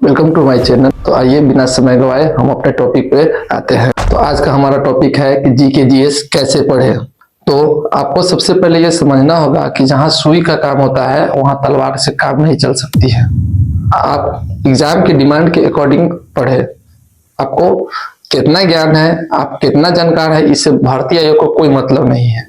Welcome to my channel. तो आइए बिना समय गवाए हम अपने टॉपिक पे आते हैं। तो आज का हमारा टॉपिक है कि जीके जीएस कैसे पढ़े। तो आपको सबसे पहले ये समझना होगा कि जहाँ सुई का काम होता है वहाँ तलवार से काम नहीं चल सकती है। आप एग्जाम की डिमांड के अकॉर्डिंग पढ़े। आपको कितना ज्ञान है, आप कितना जानकार है, इससे भारतीय आयोग को कोई मतलब नहीं है।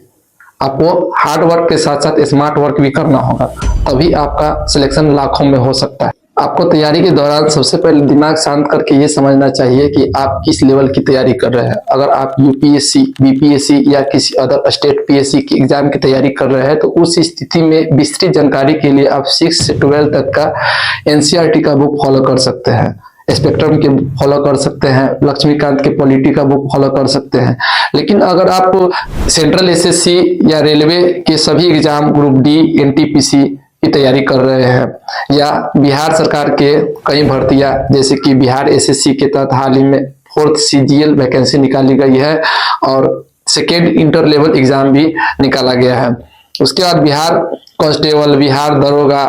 आपको हार्ड वर्क के साथ साथ स्मार्ट वर्क भी करना होगा, तभी आपका सिलेक्शन लाखों में हो सकता है। आपको तैयारी के दौरान सबसे पहले दिमाग शांत करके ये समझना चाहिए कि आप किस लेवल की तैयारी कर रहे हैं। अगर आप यूपीएससी, बीपीएससी या किसी अदर स्टेट पीएससी की एग्जाम की तैयारी कर रहे हैं तो उस स्थिति में विस्तृत जानकारी के लिए आप 6 से 12 तक का एनसीईआरटी का बुक फॉलो कर सकते हैं, स्पेक्ट्रम के फॉलो कर सकते हैं, लक्ष्मीकांत के पॉलिटी का बुक फॉलो कर सकते हैं। लेकिन अगर आप सेंट्रल एसएससी या रेलवे के सभी एग्जाम, ग्रुप डी, एनटीपीसी की तैयारी कर रहे हैं या बिहार सरकार के कई भर्तियां जैसे कि बिहार एसएससी के तहत हाल ही में 4th सीजीएल वैकेंसी निकाली गई है और सेकेंड इंटर लेवल एग्जाम भी निकाला गया है। उसके बाद बिहार कांस्टेबल, बिहार दरोगा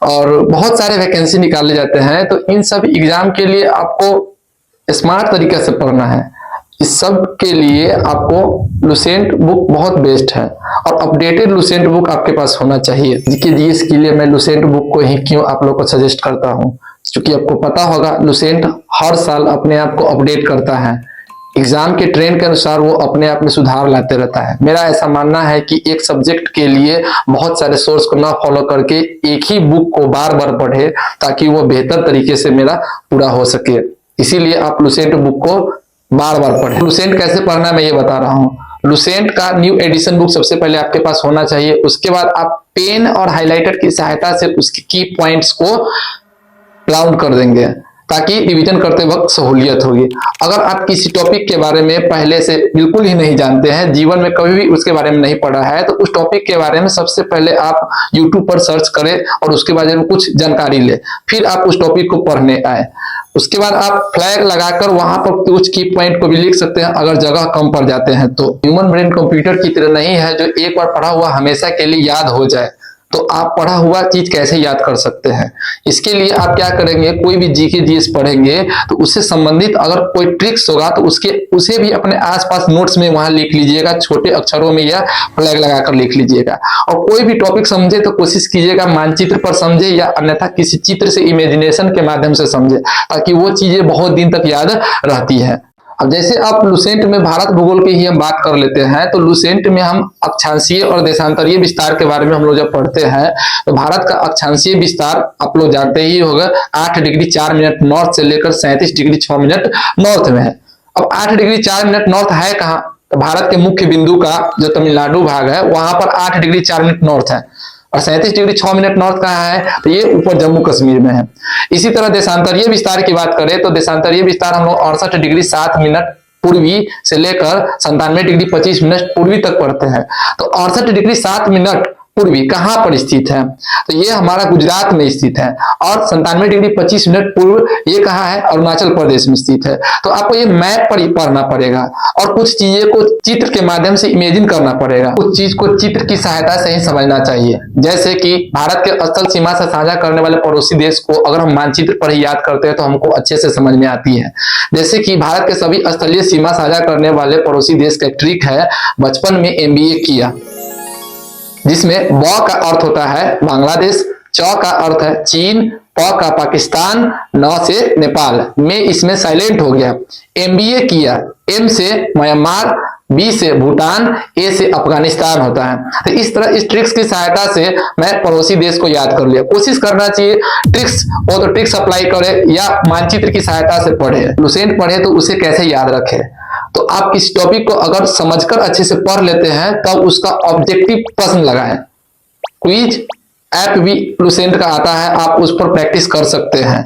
और बहुत सारे वैकेंसी निकाले जाते हैं। तो इन सब एग्जाम के लिए आपको स्मार्ट तरीके से पढ़ना है। इस सब के लिए आपको लुसेंट बुक बहुत बेस्ट है और अपडेटेड लुसेंट बुक आपके पास होना चाहिए। जीके जीएस के लिए मैं लुसेंट बुक को ही क्यों आप लोग को सजेस्ट करता हूं, क्योंकि आपको पता होगा लुसेंट हर साल अपने आप को अपडेट करता है। एग्जाम के ट्रेंड के अनुसार वो अपने आप में सुधार लाते रहता है। मेरा ऐसा मानना है कि एक सब्जेक्ट के लिए बहुत सारे सोर्स को ना फॉलो करके एक ही बुक को बार बार पढ़े ताकि वो बेहतर तरीके से मेरा पूरा हो सके। इसीलिए आप लुसेंट बुक को बार बार पढ़ें। लुसेंट कैसे पढ़ना मैं ये बता रहा हूँ। लुसेंट का न्यू एडिशन बुक सबसे पहले आपके पास होना चाहिए। उसके बाद आप पेन और हाइलाइटर की सहायता से उसके की पॉइंट्स को राउंड कर देंगे ताकि रिवीजन करते वक्त सहूलियत होगी। अगर आप किसी टॉपिक के बारे में पहले से बिल्कुल ही नहीं जानते हैं, जीवन में कभी भी उसके बारे में नहीं पढ़ा है, तो उस टॉपिक के बारे में सबसे पहले आप YouTube पर सर्च करें और उसके बारे में कुछ जानकारी लें, फिर आप उस टॉपिक को पढ़ने आए। उसके बाद आप फ्लैग लगाकर वहां पर कुछ की पॉइंट को भी लिख सकते हैं अगर जगह कम पड़ जाते हैं तो। ह्यूमन ब्रेन कंप्यूटर की तरह नहीं है जो एक बार पढ़ा हुआ हमेशा के लिए याद हो जाए। तो आप पढ़ा हुआ चीज कैसे याद कर सकते हैं, इसके लिए आप क्या करेंगे, कोई भी जीके जीएस पढ़ेंगे तो उससे संबंधित अगर कोई ट्रिक्स होगा तो उसे भी अपने आसपास नोट्स में वहां लिख लीजिएगा, छोटे अक्षरों में या फ्लैग लगाकर लिख लीजिएगा। और कोई भी टॉपिक समझे तो कोशिश कीजिएगा मानचित्र पर समझे या अन्यथा किसी चित्र से, इमेजिनेशन के माध्यम से समझे, ताकि वो चीजें बहुत दिन तक याद रहती है। अब जैसे आप लुसेंट में भारत भूगोल की ही हम बात कर लेते हैं, तो लुसेंट में हम अक्षांशीय और देशांतरीय विस्तार के बारे में हम लोग जब पढ़ते हैं तो भारत का अक्षांशीय विस्तार आप लोग जानते ही होगा 8 डिग्री 4 मिनट नॉर्थ से लेकर 37 डिग्री 6 मिनट नॉर्थ में है। अब 8 डिग्री 4 मिनट नॉर्थ है कहाँ, तो भारत के मुख्य बिंदु का जो तमिलनाडु भाग है वहां पर 8 डिग्री 4 मिनट नॉर्थ है और 37 डिग्री 6 मिनट नॉर्थ कहाँ है, तो ये ऊपर जम्मू कश्मीर में है। इसी तरह देशांतरीय विस्तार की बात करें तो देशांतरीय विस्तार हम लोग 68 डिग्री 7 मिनट पूर्वी से लेकर 97 डिग्री 25 मिनट पूर्वी तक पढ़ते हैं। तो 68 डिग्री 7 मिनट पूर्वी कहाँ पर स्थित है, तो ये हमारा गुजरात में स्थित है। और 97 डिग्री 25 मिनट पूर्व ये कहाँ है, अरुणाचल प्रदेश में स्थित है। तो आपको ये मैप पर ही पढ़ना पड़ेगा और कुछ चीजें को चित्र के माध्यम से इमेजिन करना पड़ेगा। कुछ चीज को चित्र की सहायता से ही समझना चाहिए। जैसे कि भारत के स्थल सीमा से साझा करने वाले पड़ोसी देश को अगर हम मानचित्र पर ही याद करते हैं तो हमको अच्छे से समझ में आती है। जैसे कि भारत के सभी स्थलीय सीमा साझा करने वाले पड़ोसी देश का ट्रिक है, बचपन में MBA किया, जिसमें ब का अर्थ होता है बांग्लादेश, च का अर्थ है चीन, प का पाकिस्तान, न से नेपाल, में इसमें साइलेंट हो गया। MBA किया, M से म्यांमार, B से भूटान, A से अफगानिस्तान होता है। तो इस तरह इस ट्रिक्स की सहायता से मैं पड़ोसी देश को याद कर लिया। कोशिश करना चाहिए ट्रिक्स हो तो ट्रिक्स अप्लाई करे या मानचित्र की सहायता से पढ़े। लुसेंट पढ़े तो उसे कैसे याद रखे, तो आप किसी टॉपिक को अगर समझकर अच्छे से पढ़ लेते हैं तब उसका ऑब्जेक्टिव प्रश्न लगाएं। क्विज ऐप भी लुसेंट का आता है, आप उस पर प्रैक्टिस कर सकते हैं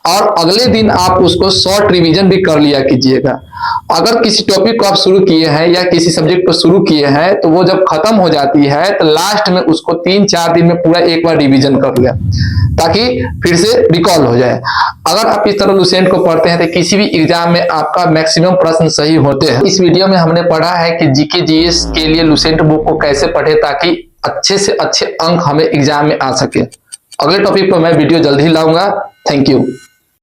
और अगले दिन आप उसको शॉर्ट रिवीजन भी कर लिया कीजिएगा। अगर किसी टॉपिक को आप शुरू किए हैं या किसी सब्जेक्ट को शुरू किए हैं तो वो जब खत्म हो जाती है तो लास्ट में उसको 3-4 दिन में पूरा एक बार रिवीजन कर लिया ताकि फिर से रिकॉल हो जाए। अगर आप इस तरह लुसेंट को पढ़ते हैं तो किसी भी एग्जाम में आपका मैक्सिमम प्रश्न सही होते हैं। इस वीडियो में हमने पढ़ा है कि जीके जीएस के लिए लुसेंट बुक को कैसे पढ़े ताकि अच्छे से अच्छे अंक हमें एग्जाम में आ सके। अगले टॉपिक पर मैं वीडियो जल्द ही लाऊंगा। Thank you.